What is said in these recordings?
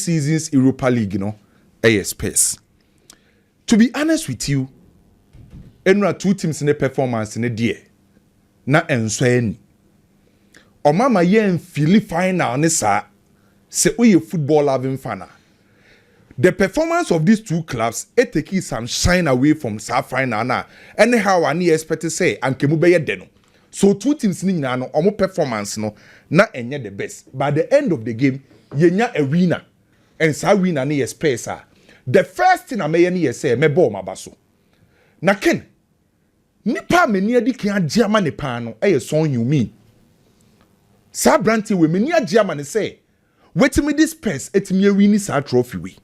this season's Europa League, Spurs. To be honest with you, enra two teams in the performance in the dear. Na ensweni. Omama yen fili final ne sa se we football loving fan. The performance of these two clubs it take some shine away from sa final na anyhow ani expect to say anke mu be de no. So two teams ni nyina no omo performance no na enye the best. By the end of the game yenya a winner and sa winner ne Spurs. The first thing I may ye say me ball mabaso. Na ken nipa meni adi kan agiama ne pan no son you mean. Sa branti we meni agiama ne say wetimi this Spurs etimi win sa trophy we.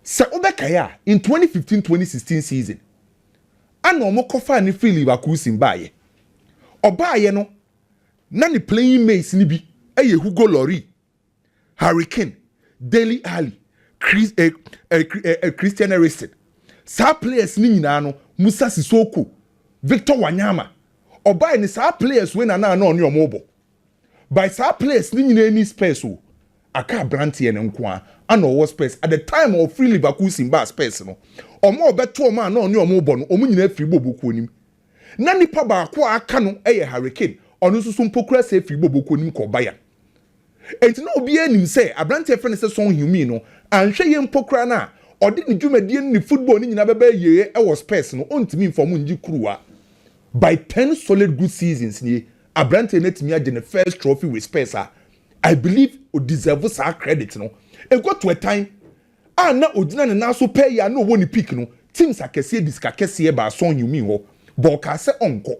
Sa obekaya in 2015-2016 season. Ana omo kofa ni free Liverpool simbaye. Obaye no na ni playing mates ni bi Hugo Lloris, Harry Kane, Dele Alli, Christian Eriksen. Sa players ni nyina no Musa Sissoko, Victor Wanyama. Obaye ni sa players we na no ni omobo. By sa players ni nyina ni Spurs o. Aka branti en nko ana owo Spurs at the time of free Liverpool simba Spurs no. Omo obeto omo ana ni omobo no omo nyina free boboku onim. Na nipa ba akwa aka no Harry Kane. Onu susu mpokura se free boboku onim ko baya. Enti na obi anim say abranti friend say Son Heung-min no anhwe ye mpokura na odi ni dwumadie ni football ni nyina beba ye was Spurs no ontimi inform nji kruwa. By 10 solid good seasons ni abranti netimi age the first trophy with Spurs. I believe o deserve sa credit no. E go to a time na odina ne na so pay ya no woni pick no. Teams akese diska kese ba Son Heung-min ho. But ka se onko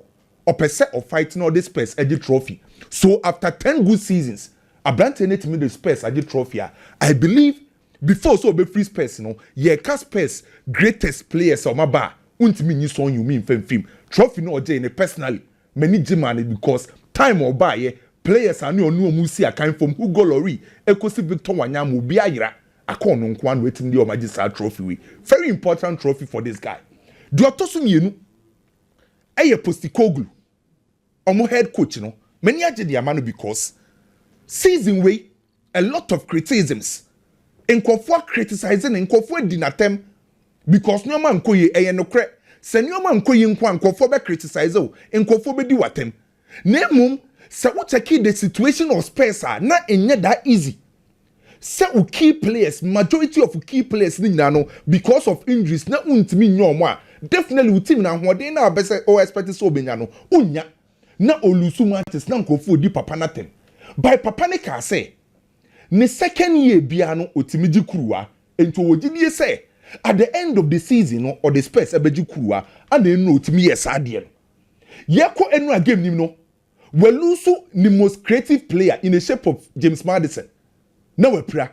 opese of fight no this Spurs age trophy. So after 10 good seasons abranti netimi the Spurs age trophy. I believe before so be free Spurs no ye ka Spurs greatest players o maba untimi nyi Son Heung-min film trophy no oje ne personally many jimane because time or buy players are no mu si akan from Hugo Lloris ekosi Victor Wanyama obi ayira akon no nko an wetin dey o magisa trophy we very important trophy for this guy do otoso mienu Postecoglou omo head coach no many age dey amano because season way a lot of criticisms nkofo criticizing nkofo dinatem because no man koye no kre se no man koye nkofo be criticize o nkofo be di watem na mum se wo check the situation of Spurs na enye that easy se o key players majority of key players ni nyina no because of injuries na untimi nyomo a definitely team na hoden na obese o expect so obenya no unya na olusu matches na nkofo di papa natem by papa ne ka say ne second year bia no otimi gi kuruwa ento wogidie say at the end of the season no or the Spurs abeji kuruwa and enu otimi yes ade no yeko enu a game nim no welusu the most creative player in the shape of James Maddison na wepra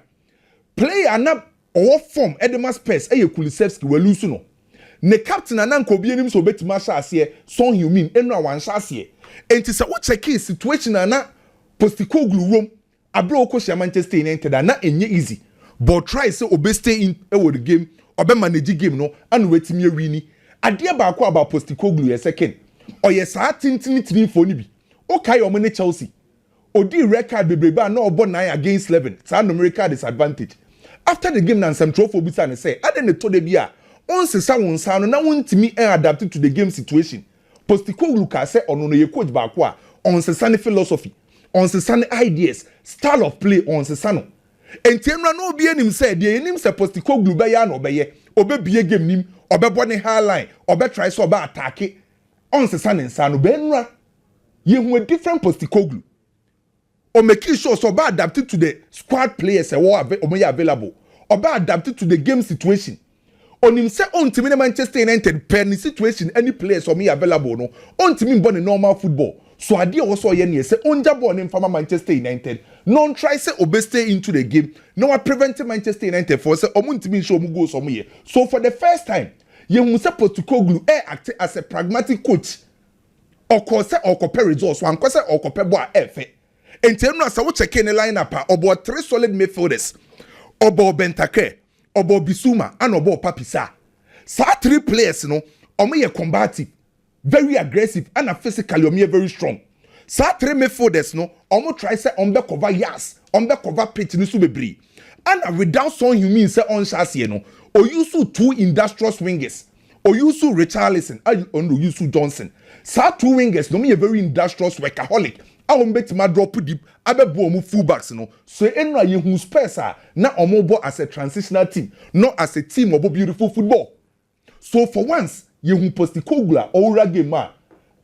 player na or form Edema Spurs Kulusevski welusu no ne captain ananko bi enim so betima sha ase Son Heung-min enu a wan sha ase enti se wo check situation na Postecoglou rom abro ko Manchester United na enye easy but try say obe stay in the game obe manage game no and wetimi awini ade ba ko about Postecoglou ye second oye sa tintini for ni bi okay o ne Chelsea odi record bebreba na obo 9 against 11 sa numerical disadvantage after the game na some trophy bi say ade ne to de bi a on sesa won sa no na wontimi adapt to the game situation Postecoglou ka say ono no ye coach ba ko a on sesa ne philosophy on sesa ideas style of play on sesa no entienra no obi enim say de enim say Postecoglou be ya na obeye obebie game nim obebo ne high line obe try so oba attack on sesa ne nsa no be nra ye hu a different Postecoglou o make sure so oba adapted to the squad players omo available oba adapted to the game situation onim say ontimi Manchester United pen situation any players omo available no ontimi mbo ne normal football so ade wo so ye ne say onja ball ne mfama Manchester United non try say obe stay into the game no prevent Manchester United for say omuntimi show omu goals omo ye so for the first time ye hu say Postecoglou act as a pragmatic coach okose okope results wan kose okope bo a efe entenu asa wo check in the lineup obo 3 solid midfielders obo Benteke obo Bissouma and obo Papisa sa 3 players no omo ye combative very aggressive and physically omo very strong sa 3 midfielders no omo try say ombe cover yards ombe cover pitch ni so bebre and without Son Heung-min say on chassis no or use two industrious wingers or use Richarlison or use Johnson sa two wingers no me a very industrious workaholic I won't bet my drop deep abebo mu fullbacks no so enra ye hu space na omobo as a transitional team not as a team of beautiful football so for once ye hu Postecoglou or game ma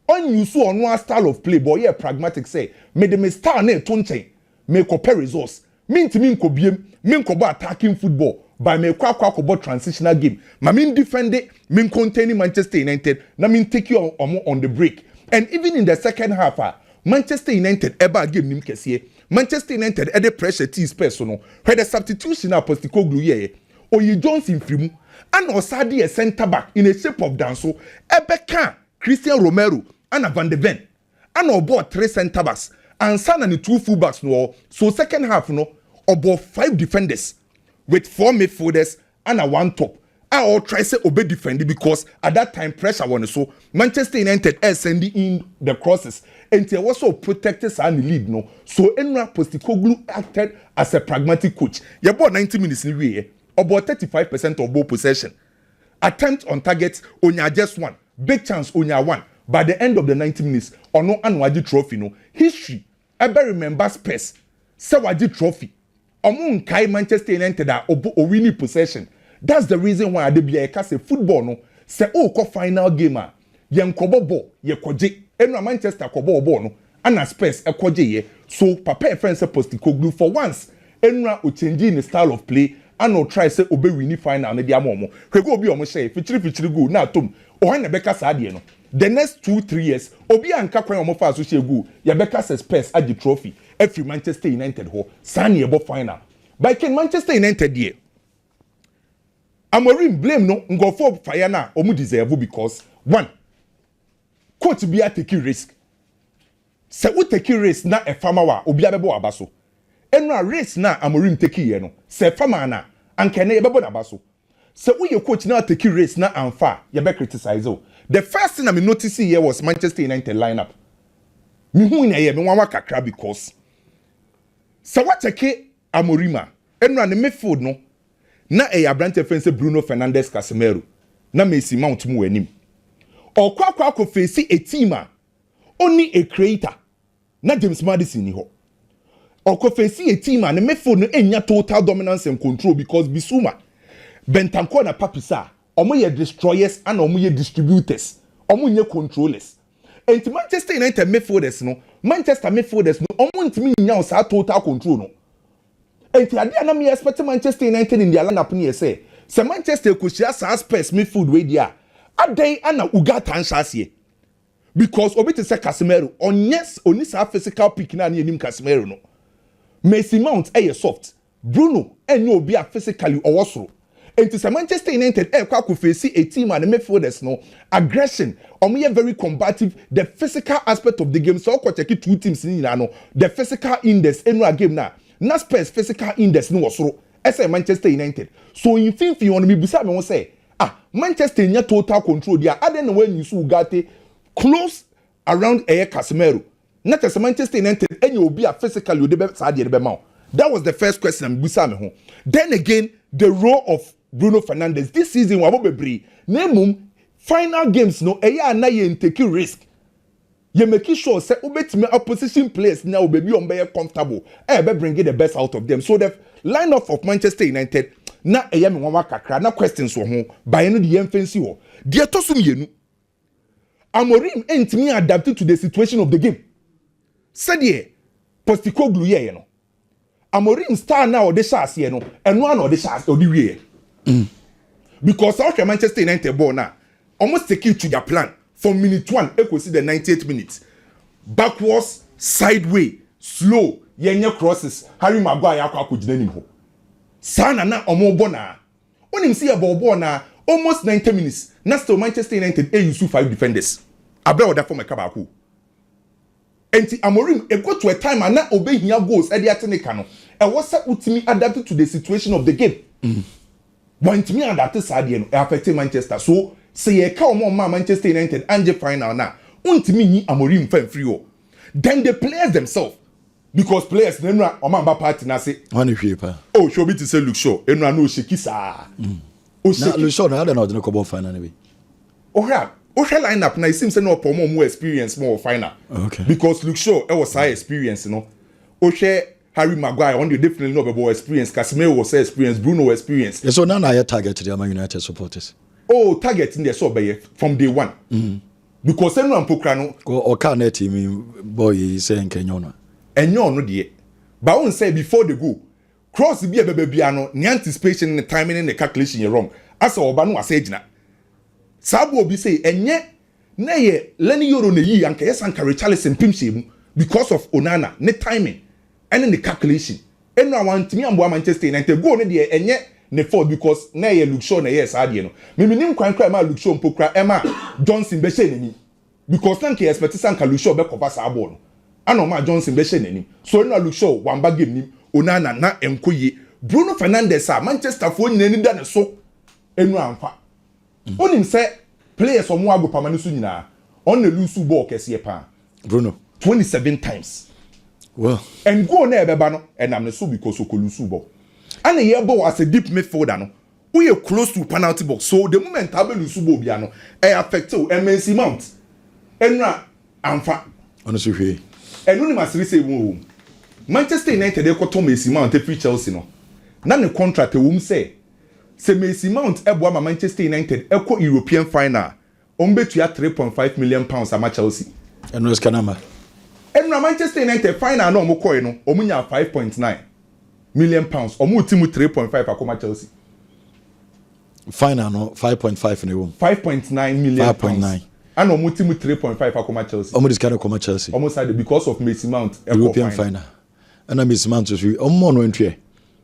on you so on one style of play boy yeah pragmatic say me de me star na tonchen me compare resource mean to me ko biem me ko ba attacking football by me kwa transitional game ma me defend it me containing Manchester United na me take you on the break and even in the second half Manchester United eba game nim kese Manchester United e dey pressure T space no where the substitution na Postecoglou ye Oyi Johnson frimu and osade a center back in a shape of danso ebeka Christian Romero and Van de Ven and about 3 center backs and San and 2 full backs no so second half no about 5 defenders with 4 midfielders and a 1 top I all try say obey defend because at that time pressure was so Manchester United is sending in the crosses and they also protected and lead no so Enra Postecoglou acted as a pragmatic coach you bought 90 minutes in way about 35% of ball possession attempt on target onya just 1 big chance onya 1 by the end of the 90 minutes ono anwaji trophy no history ever remember Spurs say waji trophy omo nkai Manchester United o winning possession. That's the reason why Adebia say football no say ko final game yen kobo ball ye koje enu Manchester kobo ball no and Spurs koje ye so papa friend say Postecoglou for once enra o change in the style of play and no try say obe win final na dia momo kwego obi omo share fichiri go na tom o han na beka sa de no the next 2-3 years obi anka kwan omo fa so share go ya beka say Spurs agi trophy every Manchester United ho san ye bo final by Ken Manchester United here Amorim blame no ngofo fire na omu deserve because one coach be taking risk se we taking risk na e farmer wa obi abebo abaso enra risk na Amorim taking ye no se farmer na anka na yebebo na abaso se we your coach na taking risk na amfa ye be criticize o the first thing I me notice here was Manchester United lineup me hu na ye me wan kakra because se what take Amorima enra ne midfield no na abrante fense Bruno Fernandes Casemiro na Messi Mount mu anim okwa ko face a team only a creator na James Maddison ni ho okwa face a team na midfield no enya total dominance and control because Bissouma Bentancur na Papisa omo ye destroyers and omo ye distributors omo nye controllers and Manchester United midfielders no omo ntimi nya o total control no. Enti ade na me expect Manchester United in their lineup ni say Manchester ko share Spurs midfield we dia adai ana ugata anshase because obi te say Casemiro onyes oni sa physical pick na enim Casemiro no Messi Mount soft Bruno enye obi a physically owosoro enti say Manchester United kwa face a team and midfielders no aggression omo very combative the physical aspect of the game so ko check 2 teams ni na no the physical index enu a game na Spurs physical index no wasoro ese Manchester United so in finfi on me busa me won say Manchester nya total control dia aden when you so gate close around Casemiro not as Manchester United any obi a physically o de be sa de be ma that was the first question me busa me ho then again the role of Bruno Fernandes this season wa bebre na mum final games no na ye take risk you make sure say obetime opposition players now baby on be comfortable be bring the best out of them so the lineup of Manchester United na me wan kakra na questions wo ho by no the fancy wo de to so mienu Amorim entimi adapt to the situation of the game said ye Postecoglou ye no Amorim star na o de chance ye no eno na o de chance o de wie because our Manchester United ball na almost take it to their plan from minute 1 equal see the 98th minute backwards sideways slow yenye crosses Harry Maguire akwa kujina nim ho sana na omo na onim see a ball na almost 90 minutes na still Manchester United use 5 defenders abra oda for meka baako enti Amorim go to a time and na obehia goals e de ateneka no e was utimi adapt to the situation of the game want me adapt sade no affect Manchester so say ye ka omo ma Manchester United anje final na untimi ni Amorim fan free o then the players themselves because players no no omamba party na say one hwe pa oh show be to say look sure enu no sheki sa o sheki look sure na how na go final na be ohwe line up na it seems say no pomo more experience more final okay because look sure it was high experience ohwe Harry Maguire on the definitely no be experience Casemiro was experience Bruno experience so now na target the Man United supporters target in there so be from day one because enu ampokra no o ka na team boy say nkenyo no enyo no de but won say before the goal cross bi e bia no the anticipation and the timing and the calculation you wrong asa oba no asa agina sabo obi say enye na ye leni euro na yi anka yes anka Richarlison pimse mu because of Onana ne timing and the calculation enu awantimi ambo Manchester United goal no de enye ne fault because na ye look sure na yes ade no me nim kwan kra ma look sure mpokra ema Johnson be she nani because nanka expect sanka look sure be cover sabo no Anoma Johnson be she nani so na look sure wamba game nim Onana na enkoye Bruno Fernandes Manchester fo nyina ni da ne so enu amfa onim say players omo agopa ne so nyina on the lose ball kese pa Bruno 27 times well and go na ebeba no enam ne so because okolusu ball and ye ball as a deep midfielder no we are close to penalty box so the moment abelusu ball bia no e affect o MNC Mount enra amfa ono so hwe enu ni masiri say wo Manchester United ekoto Messi Mount e free Chelsea no na ne contract e say Messi Mount ebo ama Manchester United eko European final ombetua 3.5 million pounds ama Chelsea enu eskanama enu Manchester United final na omukoi no omunya 5.9 million pounds omu timu 3.5 akoma Chelsea final no 5.5 ne wo 5.9 million 5.9 and omu timu 3.5 akoma Chelsea omu diskana akoma Chelsea almost side because of Messi Mount European final and Messi Mount so omu no ntwe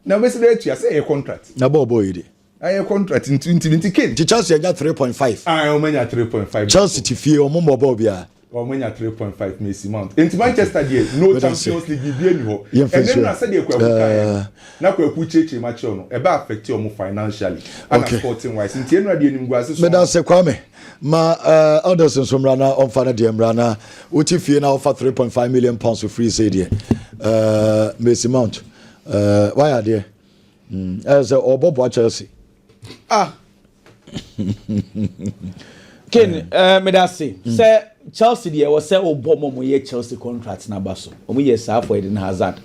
na Messi dey tua say a contract na boy ide a contract in 2020 Chelsea got 3.5 omenya 3.5 Chelsea ti fie omu mo bia omenya 3.5 Messi Mount in Manchester there no Champions League bi eni ho and then na say dey Kweku na Kweku cheche match no e ba affect you financially and sporting wise nti enu ade enim guase so Meda se Kwame ma Edilson somra na onfa na de mra na uti fie na offer 3.5 million pounds for free say there Messi Mount why are there as obobo Chelsea Ken meda se say Chelsea there was say obomo mo ye Chelsea contract na baso omo ye sa for Eden Hazard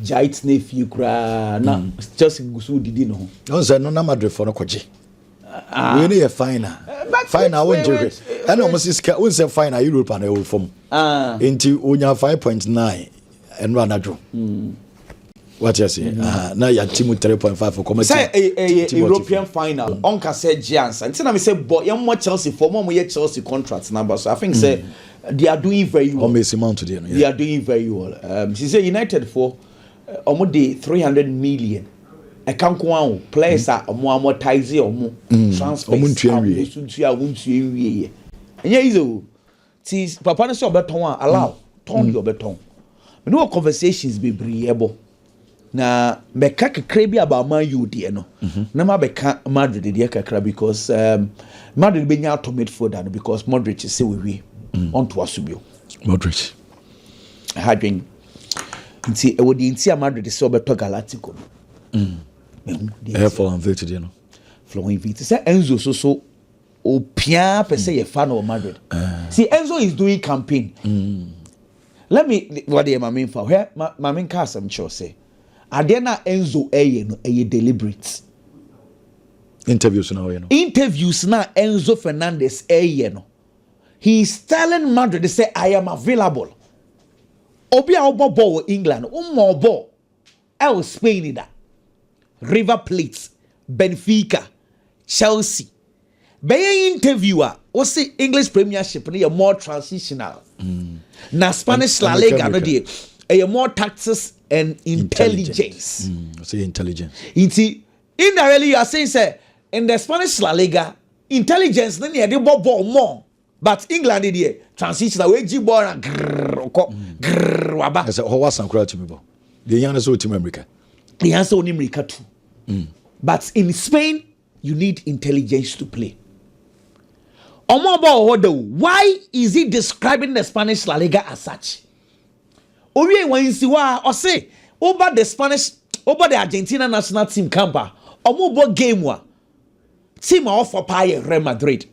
giant nephew kra na Chelsea gusu didi no on say no na Madrid for no kwaje we need a final won jere and almost is we say final Europe and all from into onya 5.9 and run adro what you say na ya team 3.5 for comedy say a European final on ka say giants and na me say boy yam mo Chelsea for mo ye Chelsea contract number so I think say they are doing very well. They are doing very well. She said United for almost 300 million. I can't go on. Players are more amortize or transfers. And yeah, iso. See, Papa na so beton allow turn your beton. Me no conversations be briable. Na meka kakra bi about Man U de no. Na ma beka Madrid de kakra because Madrid be nya to midfielder because Modric say we onto asubio Modric hadwen nti e wodi nti a Madrid say obeto Galactico for invited you know flow invited say Enzo so opia per se ye fan of Madrid see Enzo is doing campaign let me what dey my main for here my main cast am sure say adena Enzo no deliberate interviews now you know Enzo Fernandez no he is telling Madrid to say I am available. Obi a obo ball England, more ball. El Spain that. River Plate, Benfica, Chelsea. Be interviewer, o say English Premiership ni more transitional. Na Spanish La Liga no dey a more tactics and intelligence. Say intelligence. Indirectly you are saying say in the Spanish La Liga intelligence no dey ball more. But England dey transition away G ball and grrr waba. Say how was Sankura to me bo. The answer is team America. The answer is America too. But in Spain you need intelligence to play. Why is he describing the Spanish La Liga as such? Owie wan si wa o say over the Argentina national team camper. Omo game wa. Team offer pie Real Madrid.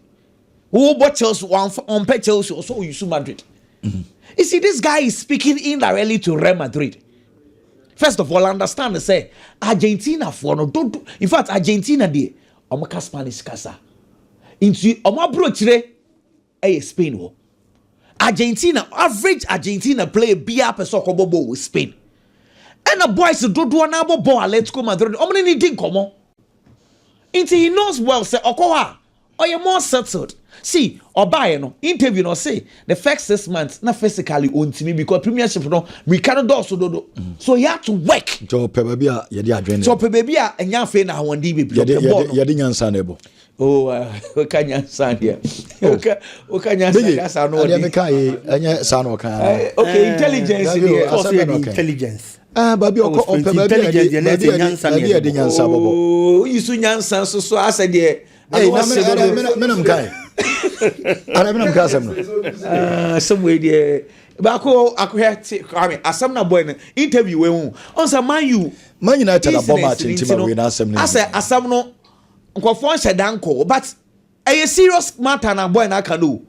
Who bought Chelsea on pay Chelsea also you Madrid. You see, this guy is speaking indirectly to Real Madrid. First of all, understand say Argentina for no don't do, in fact Argentina dey omaka Spanish kasa. Into omo brochire Spain wo. Argentina average Argentina player bia person ko bobo with Spain. And the boys do na bo Atletico Madrid. Omo ni din komo. Into he knows well say okowa or you more settled. See, Obaye no interview no say the first 6 months na physically on to me because premiership no we cannot do so do. So you have to work. So baby a ye dey adwene. So baby a enya fe na won dey be ye dey nyansa na ebo. Oh, we can nyansa dia. We can nyansa kasa no. Dey me kai enya sa no kan. Okay, intelligence there. Intelligence. Baby o baby a dey nyansa bobo. Oh, you so nyansa so asa dey. Hey, menam kai. Ara menam ka asem no. Somewhere there. Bako akohete Kwame asem na boy no interview we hu. Onsa Man United na bomb match ntima we na asem no. Asa asem no nkofo shedanko but a serious matter na boy na can do.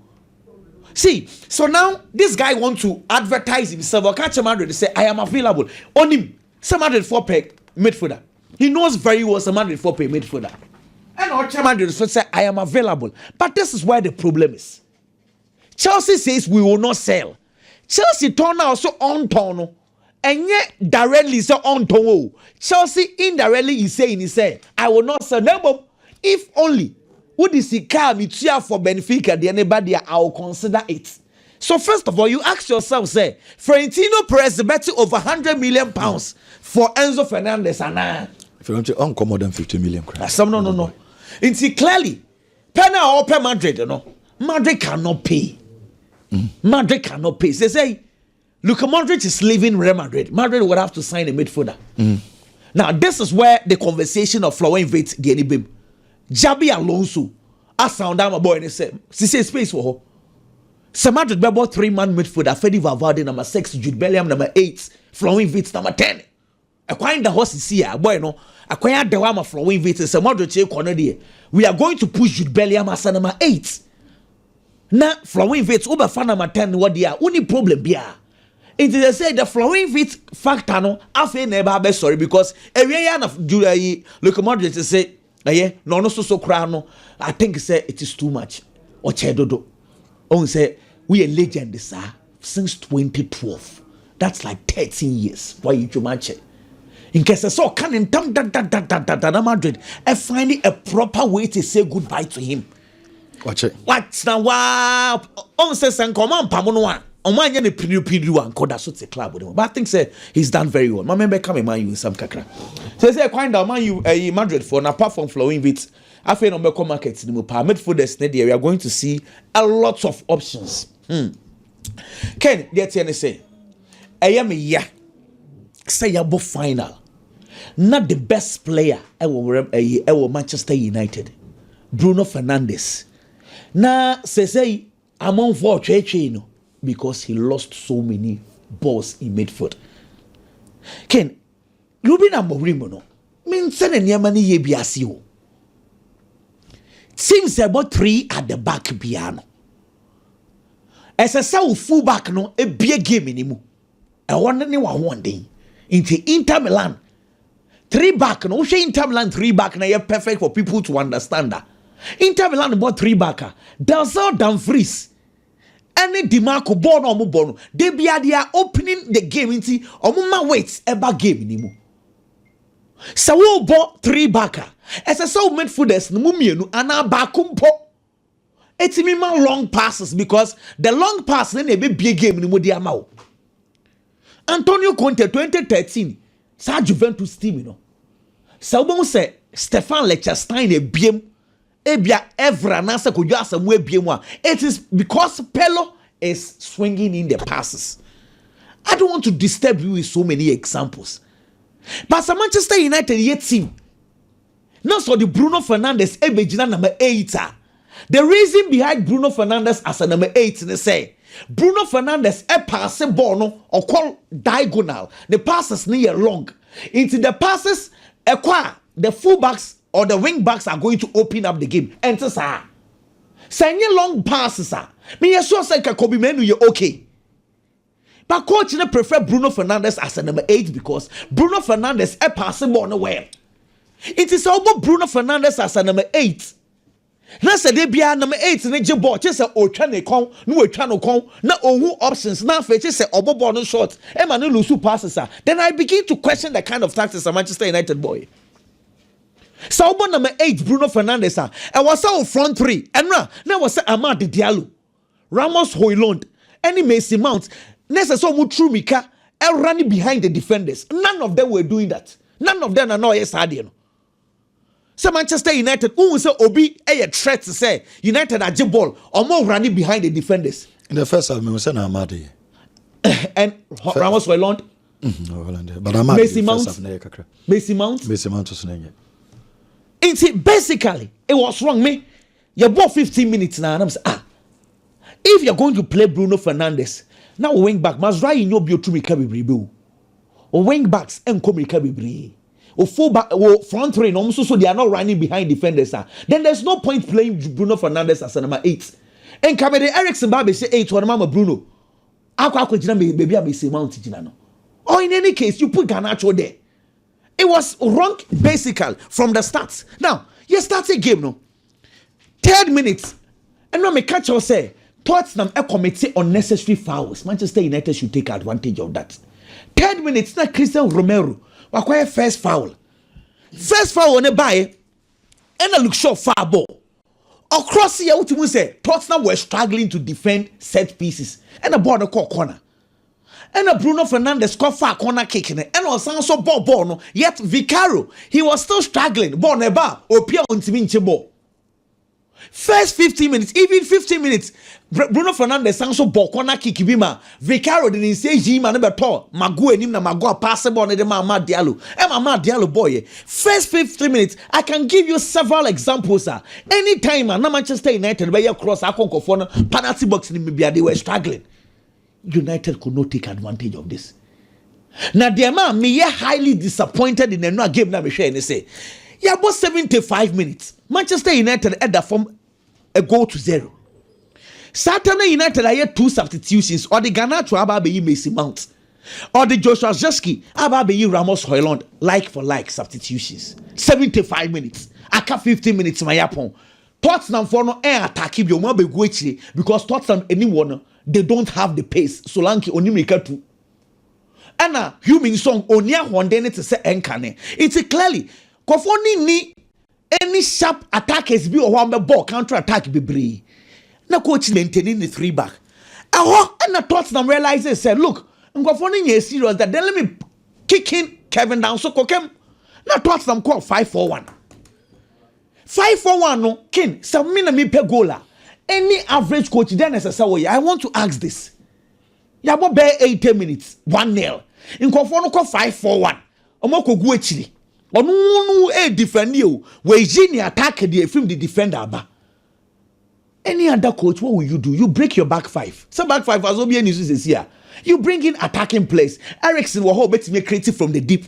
See, so now this guy want to advertise himself. Catch him Madrid say I am available. On him, some Madrid 4-pack midfielder. He knows very well some Madrid 4-pack midfielder. And our Madrid say I am available. But this is where the problem is. Chelsea says we will not sell. Chelsea turn out so on tono. And yet directly so on tono. Chelsea indirectly is saying I will not sell. No, if only would this car me for Benfica the anybody I will consider it. So first of all, you ask yourself, say, Florentino Perez betting over £100 million for Enzo Fernandez and if you want to earn more than 50 million. No. It's clearly, Pena or Madrid, Madrid cannot pay. Madrid cannot pay. They say, look, Madrid is leaving Real Madrid. Madrid would have to sign a midfielder. Now, this is where the conversation of Flower invades the Bim. Jabi Alonso, I sound down my boy and say, space for her. So Madrid bought 3-man midfielder, Fede Valverde number 6, Jude Bellingham number 8, Flower invades number 10. Acquiring the horse is here, boy, no. Acquire the one from Flower invades. So Madrid corner there. We are going to push Jude Bellingham as number 8. Now, Flower invades over fan number 10. What they are only problem here. It is say the Flower invades factor no. I feel never be sorry because every year of July, look Madrid to say. No so crown. I think say it is too much. Or Chedodo. On say we a legend sir since 2012. That's like 13 years. Why you match it? In case so can in tam that Madrid and finding a proper way to say goodbye to him. Watch it. What's now wow on says and come on Pamonoa. On my any PDU and Koda suits a club with him. But I think say he's done very well. My member coming man you some kakra. So say find out man you Madrid for an apart from flowing with I feel on Beko markets in the midfielders we are going to see a lot of options. Ken, get any say. I am say abo final. Not the best player ever Manchester United. Bruno Fernandes. Na say among for no. Because he lost so many balls in midfield. Ken, Loss.Amorim no. Mean send any money ye biasio. Seems about 3 at the back piano. As a south full back no a big game anymore. I wonder one day into Inter Milan. 3 back no she Inter Milan 3 back na perfect for people to understand that. Inter Milan bought 3 backer. Denzel Dumfries. Any Dimarco born or Mubono, they be are opening the game into Omuma waits ever game anymore. So we bought 3 backer. As a so midfielders, Mumienu, and now Bakumpo. It's me long passes because the long pass then a big game in Mudiamao. Antonio Conte 2013, Sa Juventus team, you know. So say Stefan Liechtenstein a BM. Ebia Evra Nasa could just some way BM1. It is because Pello is swinging in the passes. I don't want to disturb you with so many examples. But some Manchester United yet team. Not so the Bruno Fernandes Ebejina number 8. The reason behind Bruno Fernandes as a number 8 they say Bruno Fernandes pass ball no or call diagonal. The passes near long. Into the passes the fullbacks or the wing backs are going to open up the game. Enter sir. Send long passes sir. Me so say Kobe Menu you okay. But coach prefer Bruno Fernandes as a number 8 because Bruno Fernandes pass ball nowhere. It is about Bruno Fernandes as a number 8. Na se de bia number 8 ne je ball che se otwa ne kon no otwa no kon na ohu options na fe che se obobo no short e ma no lose passes. Then I begin to question the kind of tactics a Manchester United boy. So number 8 Bruno Fernandes and was our front 3 and na was Amad Diallo, Ramos Højlund, any Mason Mount. Necessary true Mika and running behind the defenders. None of them were doing that. None of them are not yes Adian. So Manchester United, who say Obi a threat to say United are ball or more running behind the defenders. In the first half, we was Amadi and Ramos Højlund. But Amadi Mason Mount. Mason Mount. Mason Mount was saying it. Basically, it was wrong. Me, you bought 15 minutes now, and I'm saying, if you're going to play Bruno Fernandes. Now wing back must right in your beauty recovery. Or wing backs and come recovery. Or full back or front 3 also so they are not running behind defenders. Then there's no point playing Bruno Fernandes as a number 8. And Kwame Ericsson Babe say 8 or Mama Bruno. Baby I say Mount Jinano. Or in any case, you put Garnacho there. It was wrong basically from the start. Now, you start a game no. 3rd minutes. And now me catch or say Tottenham commit unnecessary fouls. Manchester United should take advantage of that. 3rd minutes, na Christian Romero. Acquire first foul. First foul on a buy. And a look short far ball. Across the ultimate say Tottenham were struggling to defend set pieces. And a ball no call corner. And a Bruno Fernandes score far corner kicking it. And also so ball no. Yet Vicario, he was still struggling. Ball neba or Pia on Timinche ball. First 15 minutes, even 15 minutes, Bruno Fernandes sanso ball corner kick bima. Vicario didn't say Jima never tall. Magu and him na Magu pass the ball ne ma Amad Diallo. Amad Diallo boy. First 15 minutes, I can give you several examples. Anytime na Manchester United where you cross akonko for penalty box in Libya, they were struggling. United could not take advantage of this. Now the man me highly disappointed in the game na me share and say. Yeah, about 75 minutes. Manchester United had that from a goal to 0. Saturday United I had 2 substitutions. Or the Garnacho Ababeyi Mason Mount. Or the Joshua Zirkzee Ababeyi Ramos Højlund. Like for like substitutions. 75 minutes. Aka 15 minutes my yapon. Tottenham for no air attack if you want to go because Tottenham anyone they don't have the pace. Solanke Onimika too. Anna human song onia wondene to say enkane. It's clearly Kofoni ni any sharp attackers be or one ball counter attack be na coach maintaining the 3 back. And the Tottenham realizes said, look, Kofoni is serious that then let me kick in Kevin down so kokem. Na Tottenham call 5-4-1. 5-4-1 no kin samina mi pe gola. Any average coach then necessary. I want to ask this. Ya bo be 80 minutes 1-0. In Kofoni call 5-4-1. Omo ko gu echiri. Onu defend you. We genie attack the film the defender ba. Any other coach, what will you do? You break your back 5. So back 5 as Obi News is here. You bring in attacking plays. Ericsson will hold me creative from the deep.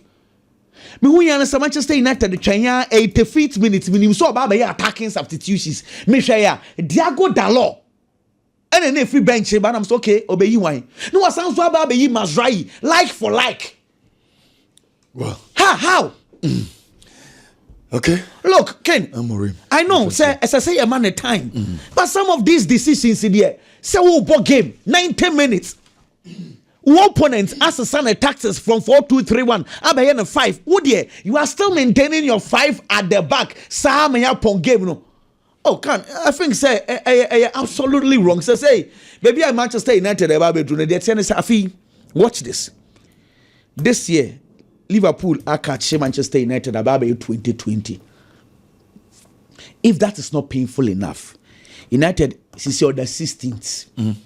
Me who you understand Manchester United the China 85 minutes minimum so about attacking substitutions. Me share Diago Dalot. And then free bench but I'm so okay obey you wine. No what sounds so about you must right like for like. Well. How? Okay. Look, Ken. Amorim. I know, sir, as I say, a man at time. But some of these decisions in there, say, oh, ball game, 90 minutes. Opponents, as a son attacks us from 4-2-3-1, Abayana 5. Would you are still maintaining your 5 at the back. Sam and Yapon game, no. Oh, can I think, say, absolutely wrong. So, say, maybe I'm Manchester United, watch this. This year, Liverpool are catching Manchester United about 2020. If that is not painful enough, United is on the 16th.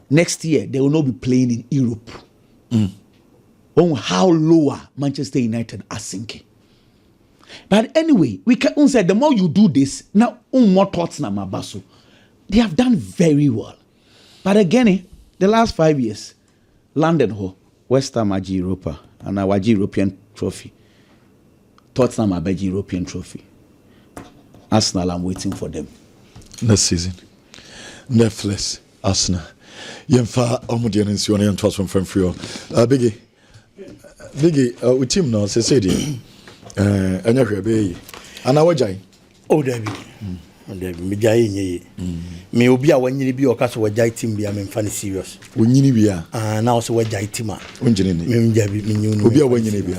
Next year they will not be playing in Europe. On how lower Manchester United are sinking. But anyway, we can say the more you do this, now more Tottenham Abaso, they have done very well. But again, the last 5 years, London, West Ham are Europa, and our European trophy. Tottenham are European trophy. Arsenal, I'm waiting for them. Next season. Netflix, Arsenal. Yemfa Omudian and Sione and Twas from Frio. Biggie, we team now, say, and you're baby. And our Jai. Oh, David. Me Jai, me Obia when you be or cast with Jai team be I'm funny serious. When you be now so what Jai team. Unjini, Ubia when you be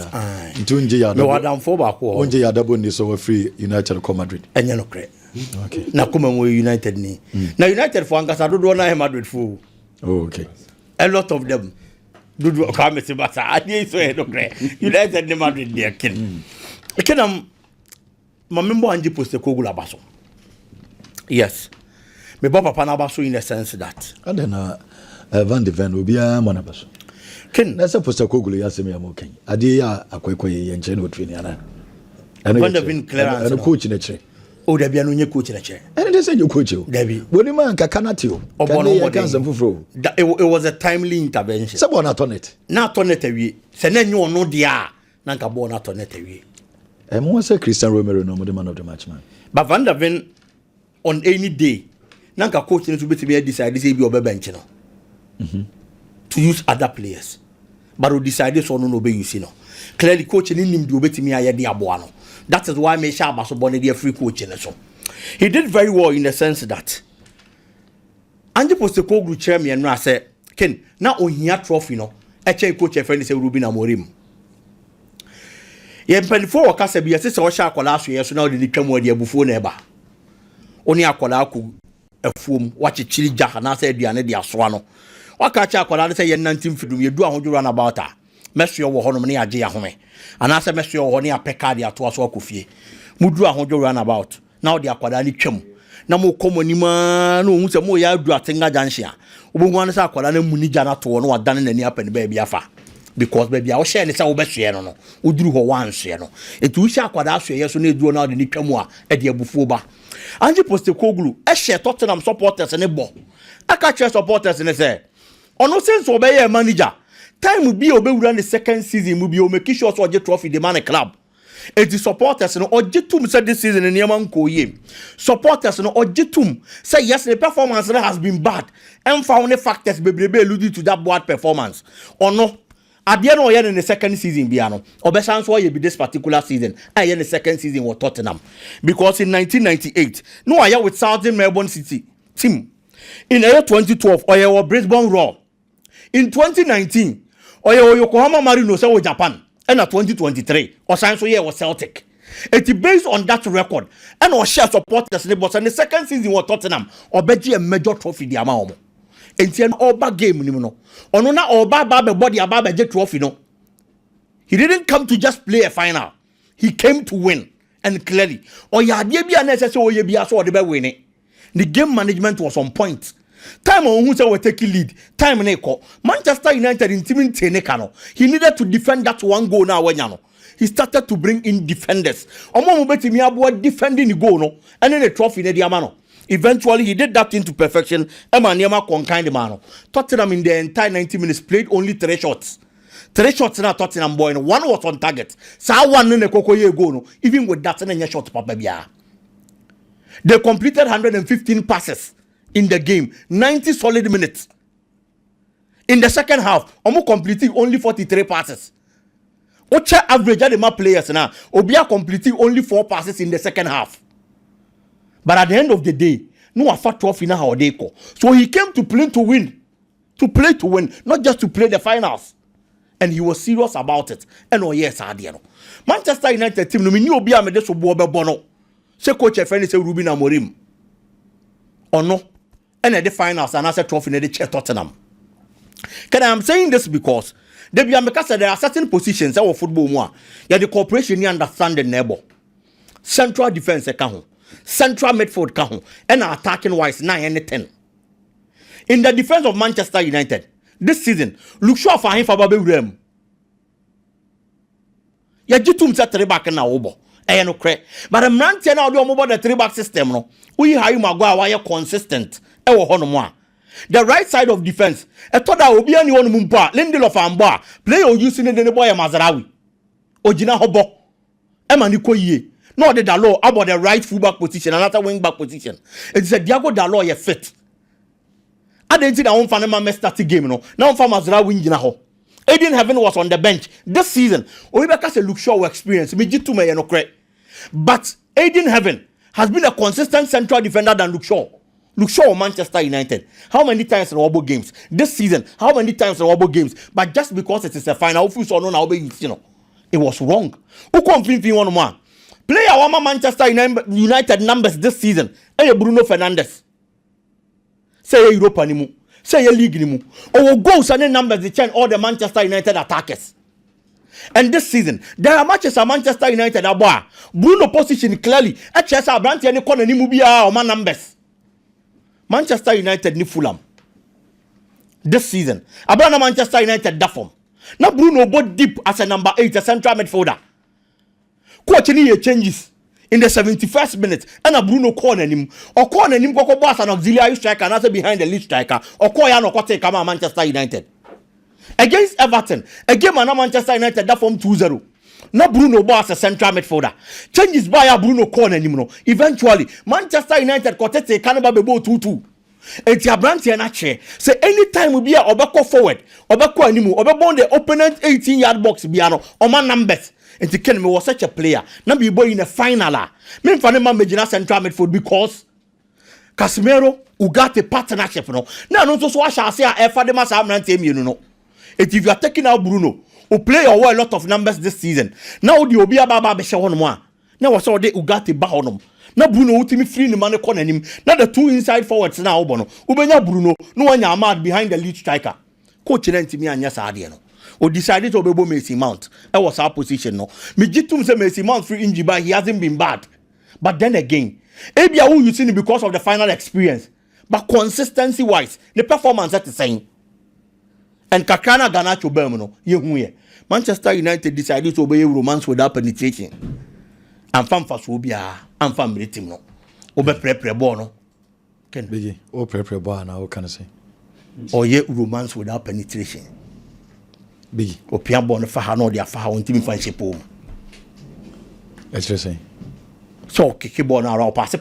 Tunja, no, I don't fall back. Onja Yadabun is over free United of Madrid. And you know, correct. Okay. Now come on, we United ni. Now United for Angas, I don't know Madrid fool. Oh, okay. A lot of them. Do Kwame Sibasa. I didn't say United ni Madrid dear kin. Ken my member Anji post the Kogula Basso. Yes. Me Papa Panabaso in the sense that. And then Van de Ven will be a Monabaso. Ken, that's a poster Kogulu Yasemi Amoking. Adia Akwekoye and Cheno Triniana. And Van de Ven clearance. And a coach in a chair. Oh, there be a new coach in a chair. And they say you coach you. Debbie. When you man Cacanatio. It was a timely intervention. Someone not on it. Not on it away. Send you no dia. Nanka born not on it away. And one say Christian Romero no the man of the match, man. But Van der Ven on any day, Nanka coach to be to me decide this be over bench to use other players. But we decided so no be you see no. Clearly coaching in him do better me aye dia boano. That is why me sha baso born dey free coaching so. He did very well in the sense that Ange Postecoglou chairman and say Ken na ohia trophy no e che coach e friend say Loss.Amorim. Ye mpanyfo wakasa bi yesi se wo sha akola so ye so na odi twam odi abufuo na eba. Oni akola ku afuom wachichiri jaha na say aduane de asoa no. Waka cha akola say ye 19 fidum ye du ahodwo na about a. Meso wo hono ne age ya home. Ana say meso wo ne apeka de ato aso akofie. Mudu ahodwo run about. Na odi akola ni twam. Na mo komonima no hu se mo ya adu atenga janhye a. Obo hu say akola na muni ja na to no wadane nani apani ba bia fa. Because baby, I was sharing this. I will be sharing no. Uduru ho once, you know. It will share kwada so yes so na edu na de ni twam a e de abufuo ba. Ange Postecoglou e share Tottenham supporters ne bo. Aka share supporters ne say, ono sense obey manager. Time be obewura the second season mu be o make sure so get trophy the man club. It is supporters no ojetum say this season in Niam nkoye. Supporters no ojetum say yes the performance has been bad. And found the factors bebrebe alluded to that bad performance. Or no. At the end of in the second season, Biano, Obesan so you be this particular season. I in the second season was Tottenham. Because in 1998, no I with Southern Melbourne City team. In the year 2012, I was Brisbane Roar. In 2019, I was Yokohama Marinos with Japan. And at 2023, Osanso year was Celtic. It is based on that record. And our share supporters but in the second season was Tottenham. Or Beji a major trophy the amount. Enti oba game ni no ono na oba ba body aba get trophy no. He didn't come to just play a final. He came to win. And clearly oya de bia na say oye bia so de be win it. The game management was on point. Time on who say we take lead. Time na eko Manchester United in team teneka no. He needed to defend that one goal na wanya no. He started to bring in defenders. Omo mo betimi abo defending the goal no. And then the trophy na di ama no. Eventually, he did that thing to perfection. Emma Niema conkined man. Tottenham in the entire 90 minutes played only 3 shots. 3 shots na Tottenham boy. One was on target. Sa one no kokoye go no. Even with that, na shot papa bia. They completed 115 passes in the game. 90 solid minutes. In the second half, Omo completing only 43 passes. Ocha average at the map players now. Obia completing only 4 passes in the second half. But at the end of the day, no after trophy na how they go. So he came to play to win. To play to win, not just to play the finals. And he was serious about it. And oh yes, I did. Manchester United team no me ni obi amede so bo bono. Say coach e friend say Loss.Amorim. Or no. And at the finals and I said trophy na the chair Tottenham. Can I am saying this because there are certain positions in football more. Yeah, the cooperation you understand the neighbor. Central defense account. Central midfield kaho and attacking wise 9 and 10. In the defense of Manchester United this season, look sure for him for Baby Rem. Ya jitum set 3 back na obo. Eh no cre. But a man tell now do mobile the 3 back system no. We hire Maguire why consistent. E wo hono mo a. The right side of defense. A toda obi ani wonu mumpa. Lindelof amba. Player o using the boy Mazarawi. Ojina hobo. Ema ni ko yie. No the Dalot about the right fullback position and another wing back position. It's a Diago Dalot ye fit. I didn't see that one fan man start the game no. Now fan Mazarawi ngina ho. Aiden Heaven was on the bench this season. Oibeka say Luke Shaw experience. Me jitu me no correct. But Aiden Heaven has been a consistent central defender than Luke Shaw. Luke Shaw Manchester United. How many times in Wabo games this season? How many times in Wabo games? But just because it is a final, it was wrong. Who confirmed one more? Player one Manchester United numbers this season. Hey Bruno Fernandes. Say Europa nimu. Say league nimu. Or goals and numbers they change all the Manchester United attackers. And this season, there are matches at Manchester United abwa. Bruno position clearly. HS Brandt any corner ni mubia or man numbers. Manchester United ni Fulham. This season, Abana Manchester United da form. Now Bruno bought deep as a number 8, a central midfielder. Coach ni changes in the 71st minute. And a Bruno corner him or corner him go boss an auxiliary striker and also behind the lead striker or Koya no Kote Kama Manchester United. Against Everton, a game at Manchester United that form 2-0. Now Bruno boss a central midfielder. Changes by a Bruno corner him. Eventually, Manchester United Kote Kanaba Bebo 2-2. It's your branch and actually say anytime we be a obeko forward, obeko animu, obeko the opponent 18-yard box biano or man numbers. And Kenny was such a player. Now be boy in a final. Me fan man major central midfield because Casemiro Ugarte partnership no. Now no so I shall say I for the mass am team you know. If you are taking out Bruno, who play a lot of numbers this season. Now the Obia Baba be show one. Now was all the Ugarte bahonom. Now Bruno ultimate free the man corner him. Now the two inside forwards now Bono. Ubenya Bruno no one mad behind the lead striker. Coach me and yes no. Or decided to be Macy Mount. That was our position no. Me jitum say Macy Mount free injury but he hasn't been bad. But then again, Abia who you seen because of the final experience. But consistency wise, the performance at the same. And Kakana Ganacho Bermano, ye Manchester United decided to obey romance without penetration. I'm fan for Subia, I'm fan with no. Obe pre bono. Can Biggie, oh pre now what can I say? Or yet romance without penetration. Biggie, or Pia Bono for her no their far on team friendship home. That's just saying. So Kiki Bona or pass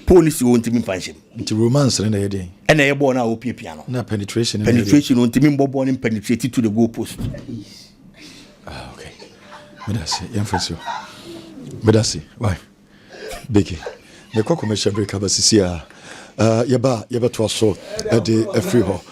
police you want team friendship. To romance in the day. And a bona or piano. No penetration. Penetration on team born and penetrated to the goalpost. Ah, okay. But that's it, young friends. But that's it. Why? Biggie. The commercial break up as yeba to us so at the free hall.